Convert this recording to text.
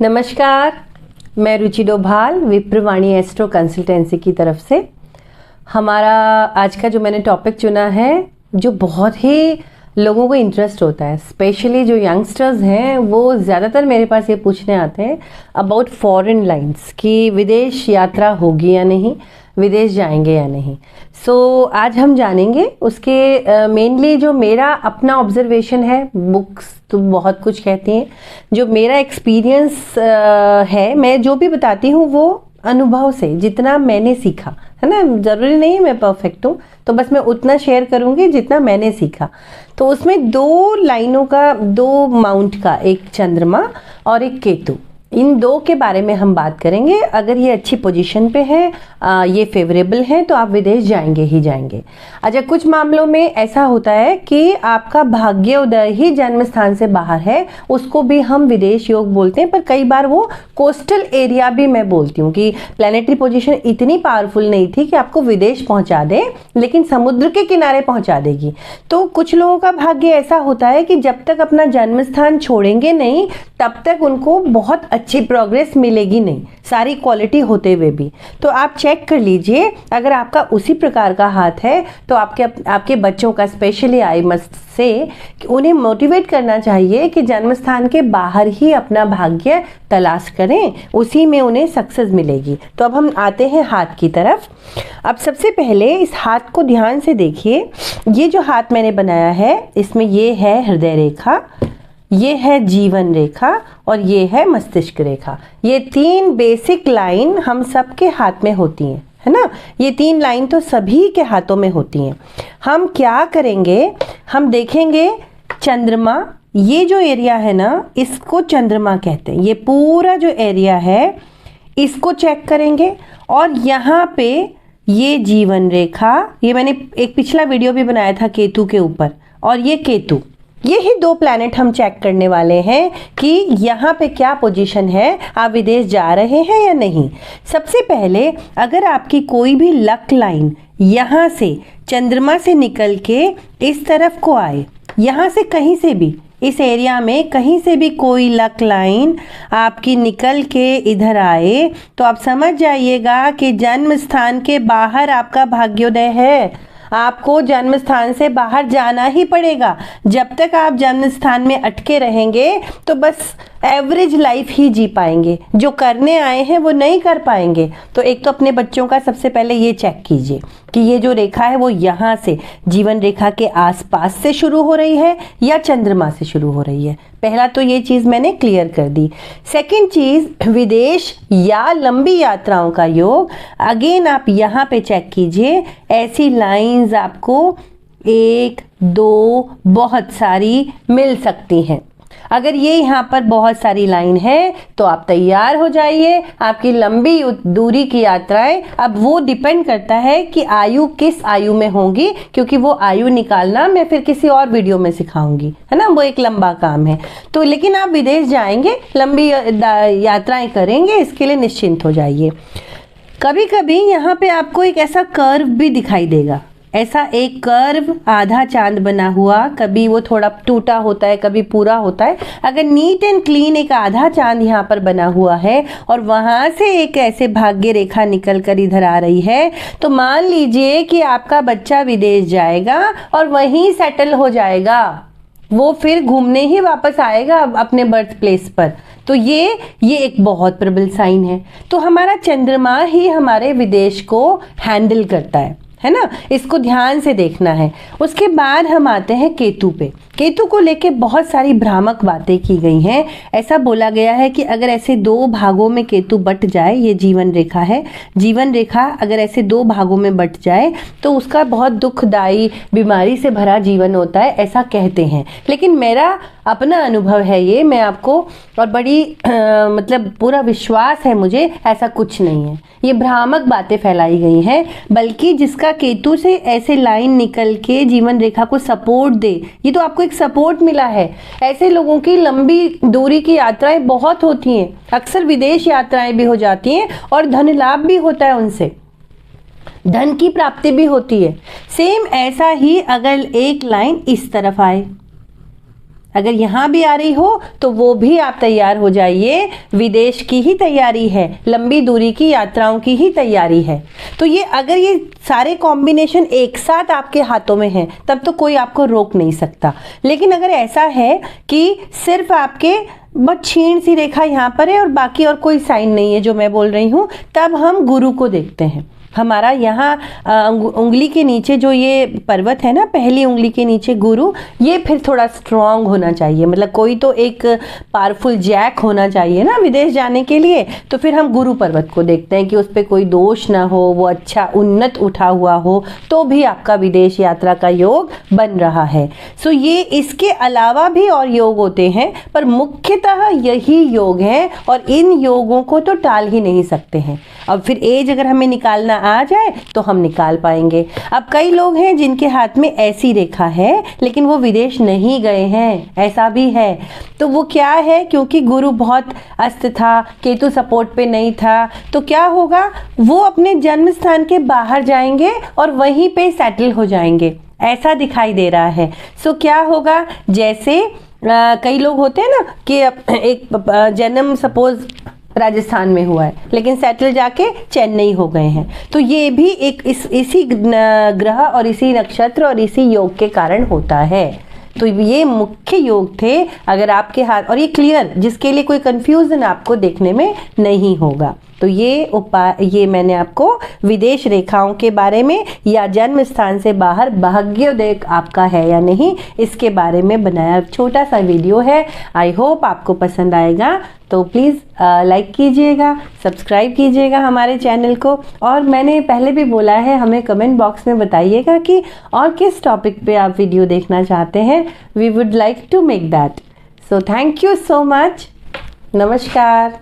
नमस्कार, मैं रुचि Doval विप्रवाणी astro consultancy की तरफ से। हमारा आज का जो मैंने टॉपिक चुना है, जो बहुत ही लोगों को इंटरेस्ट होता है, स्पेशली जो यंगस्टर्स हैं वो ज़्यादातर मेरे पास ये पूछने आते हैं अबाउट फॉरेन लाइंस कि विदेश यात्रा होगी या नहीं, विदेश जाएंगे या नहीं। सो आज हम जानेंगे उसके मेनली जो मेरा अपना ऑब्जर्वेशन है। बुक्स तो बहुत कुछ कहती हैं, जो मेरा एक्सपीरियंस है, मैं जो भी बताती हूँ वो अनुभव से, जितना मैंने सीखा है ना। ज़रूरी नहीं मैं परफेक्ट हूँ, तो बस मैं उतना शेयर करूँगी जितना मैंने सीखा। तो उसमें दो लाइनों का, दो माउंट का, एक चंद्रमा और एक केतु, इन दो के बारे में हम बात करेंगे। अगर ये अच्छी पोजीशन पे है, ये फेवरेबल है, तो आप विदेश जाएंगे ही जाएंगे। अच्छा, कुछ मामलों में ऐसा होता है कि आपका भाग्योदय ही जन्म स्थान से बाहर है, उसको भी हम विदेश योग बोलते हैं। पर कई बार वो कोस्टल एरिया भी मैं बोलती हूँ कि प्लैनेटरी पोजीशन इतनी पावरफुल नहीं थी कि आपको विदेश पहुँचा दे, लेकिन समुद्र के किनारे पहुँचा देगी। तो कुछ लोगों का भाग्य ऐसा होता है कि जब तक अपना जन्म स्थान छोड़ेंगे नहीं, तब तक उनको बहुत अच्छी प्रोग्रेस मिलेगी नहीं, सारी क्वालिटी होते हुए भी। तो आप चेक कर लीजिए, अगर आपका उसी प्रकार का हाथ है तो आपके बच्चों का, स्पेशली आई मस्ट से, कि उन्हें मोटिवेट करना चाहिए कि जन्म स्थान के बाहर ही अपना भाग्य तलाश करें, उसी में उन्हें सक्सेस मिलेगी। तो अब हम आते हैं हाथ की तरफ। अब सबसे पहले इस हाथ को ध्यान से देखिए। ये जो हाथ मैंने बनाया है, इसमें ये है हृदय रेखा, ये है जीवन रेखा और ये है मस्तिष्क रेखा। ये तीन बेसिक लाइन हम सबके हाथ में होती हैं, है ना। ये तीन लाइन तो सभी के हाथों में होती हैं। हम क्या करेंगे, हम देखेंगे चंद्रमा, ये जो एरिया है ना, इसको चंद्रमा कहते हैं। ये पूरा जो एरिया है इसको चेक करेंगे, और यहाँ पे ये जीवन रेखा, ये मैंने एक पिछला वीडियो भी बनाया था केतु के ऊपर, और ये केतु, ये ही दो प्लैनेट हम चेक करने वाले हैं कि यहाँ पे क्या पोजीशन है, आप विदेश जा रहे हैं या नहीं। सबसे पहले अगर आपकी कोई भी लक लाइन यहाँ से चंद्रमा से निकल के इस तरफ को आए, यहाँ से कहीं से भी, इस एरिया में कहीं से भी कोई लक लाइन आपकी निकल के इधर आए, तो आप समझ जाइएगा कि जन्म स्थान के बाहर आपका भाग्योदय है। आपको जन्म स्थान से बाहर जाना ही पड़ेगा। जब तक आप जन्म स्थान में अटके रहेंगे तो बस एवरेज लाइफ ही जी पाएंगे, जो करने आए हैं वो नहीं कर पाएंगे। तो एक तो अपने बच्चों का सबसे पहले ये चेक कीजिए कि ये जो रेखा है वो यहाँ से जीवन रेखा के आसपास से शुरू हो रही है या चंद्रमा से शुरू हो रही है। पहला तो ये चीज़ मैंने क्लियर कर दी। सेकंड चीज़, विदेश या लंबी यात्राओं का योग, अगेन आप यहाँ पे चेक कीजिए। ऐसी लाइंस आपको 1, 2 बहुत सारी मिल सकती हैं। अगर ये यहाँ पर बहुत सारी लाइन है तो आप तैयार हो जाइए, आपकी लंबी दूरी की यात्राएं, अब वो डिपेंड करता है कि आयु किस आयु में होंगी, क्योंकि वो आयु निकालना मैं फिर किसी और वीडियो में सिखाऊंगी, है ना। वो एक लंबा काम है। तो लेकिन आप विदेश जाएंगे, लंबी यात्राएं करेंगे, इसके लिए निश्चिंत हो जाइए। कभी कभी यहाँ पे आपको एक ऐसा कर्व भी दिखाई देगा, ऐसा एक कर्व, आधा चांद बना हुआ, कभी वो थोड़ा टूटा होता है, कभी पूरा होता है। अगर नीट एंड क्लीन एक आधा चांद यहाँ पर बना हुआ है और वहाँ से एक ऐसे भाग्य रेखा निकल कर इधर आ रही है, तो मान लीजिए कि आपका बच्चा विदेश जाएगा और वहीं सेटल हो जाएगा, वो फिर घूमने ही वापस आएगा अपने बर्थ प्लेस पर। तो ये एक बहुत प्रबल साइन है। तो हमारा चंद्रमा ही हमारे विदेश को हैंडल करता है ना। इसको ध्यान से देखना है। उसके बाद हम आते हैं केतु पे। केतु को लेके बहुत सारी भ्रामक बातें की गई हैं। ऐसा बोला गया है कि अगर ऐसे दो भागों में केतु बट जाए, ये जीवन रेखा है, जीवन रेखा अगर ऐसे दो भागों में बट जाए तो उसका बहुत दुखदाई, बीमारी से भरा जीवन होता है, ऐसा कहते हैं। लेकिन मेरा अपना अनुभव है ये, मैं आपको, और बड़ी मतलब पूरा विश्वास है मुझे, ऐसा कुछ नहीं है। ये भ्रामक बातें फैलाई गई हैं, बल्कि जिसका केतु से ऐसे लाइन निकल के जीवन रेखा को सपोर्ट दे, ये तो आपको एक सपोर्ट मिला है। ऐसे लोगों की लंबी दूरी की यात्राएं बहुत होती हैं, अक्सर विदेश यात्राएं भी हो जाती हैं और धन लाभ भी होता है, उनसे धन की प्राप्ति भी होती है। सेम ऐसा ही अगर एक लाइन इस तरफ आए, अगर यहाँ भी आ रही हो तो वो भी आप तैयार हो जाइए, विदेश की ही तैयारी है, लंबी दूरी की यात्राओं की ही तैयारी है। तो ये अगर ये सारे कॉम्बिनेशन एक साथ आपके हाथों में हैं तब तो कोई आपको रोक नहीं सकता। लेकिन अगर ऐसा है कि सिर्फ आपके बस क्षीण सी रेखा यहाँ पर है और बाकी और कोई साइन नहीं है जो मैं बोल रही हूँ, तब हम गुरु को देखते हैं। हमारा यहाँ उंगली के नीचे जो ये पर्वत है ना, पहली उंगली के नीचे गुरु, ये फिर थोड़ा स्ट्रांग होना चाहिए। मतलब कोई तो एक पावरफुल जैक होना चाहिए ना विदेश जाने के लिए। तो फिर हम गुरु पर्वत को देखते हैं कि उस पर कोई दोष ना हो, वो अच्छा उन्नत उठा हुआ हो, तो भी आपका विदेश यात्रा का योग बन रहा है। सो ये इसके अलावा भी और योग होते हैं, पर मुख्यतः यही योग हैं और इन योगों को तो टाल ही नहीं सकते हैं। अब फिर एज अगर हमें निकालना आ जाए तो हम निकाल पाएंगे। अब कई लोग हैं जिनके हाथ में ऐसी रेखा है लेकिन वो विदेश नहीं गए हैं, ऐसा भी है। तो वो क्या है, क्योंकि गुरु बहुत अस्त था, केतु सपोर्ट पे नहीं था, तो क्या होगा, वो अपने जन्म स्थान के बाहर जाएंगे और वहीं पे सेटल हो जाएंगे, ऐसा दिखाई दे रहा है। सो क्या होगा, जैसे कई लोग होते हैं ना कि एक जन्म सपोज राजस्थान में हुआ है लेकिन सेटल जाके चेन्नई हो गए हैं, तो ये भी एक इसी ग्रह और इसी नक्षत्र और इसी योग के कारण होता है। तो ये मुख्य योग थे अगर आपके हाथ, और ये क्लियर, जिसके लिए कोई कंफ्यूजन आपको देखने में नहीं होगा। तो ये उपाय, ये मैंने आपको विदेश रेखाओं के बारे में या जन्म स्थान से बाहर भाग्योदय आपका है या नहीं, इसके बारे में बनाया छोटा सा वीडियो है। आई होप आपको पसंद आएगा। तो प्लीज़ लाइक कीजिएगा, सब्सक्राइब कीजिएगा हमारे चैनल को, और मैंने पहले भी बोला है, हमें कमेंट बॉक्स में बताइएगा कि और किस टॉपिक पे आप वीडियो देखना चाहते हैं। We would like to make that. So thank you so much. नमस्कार।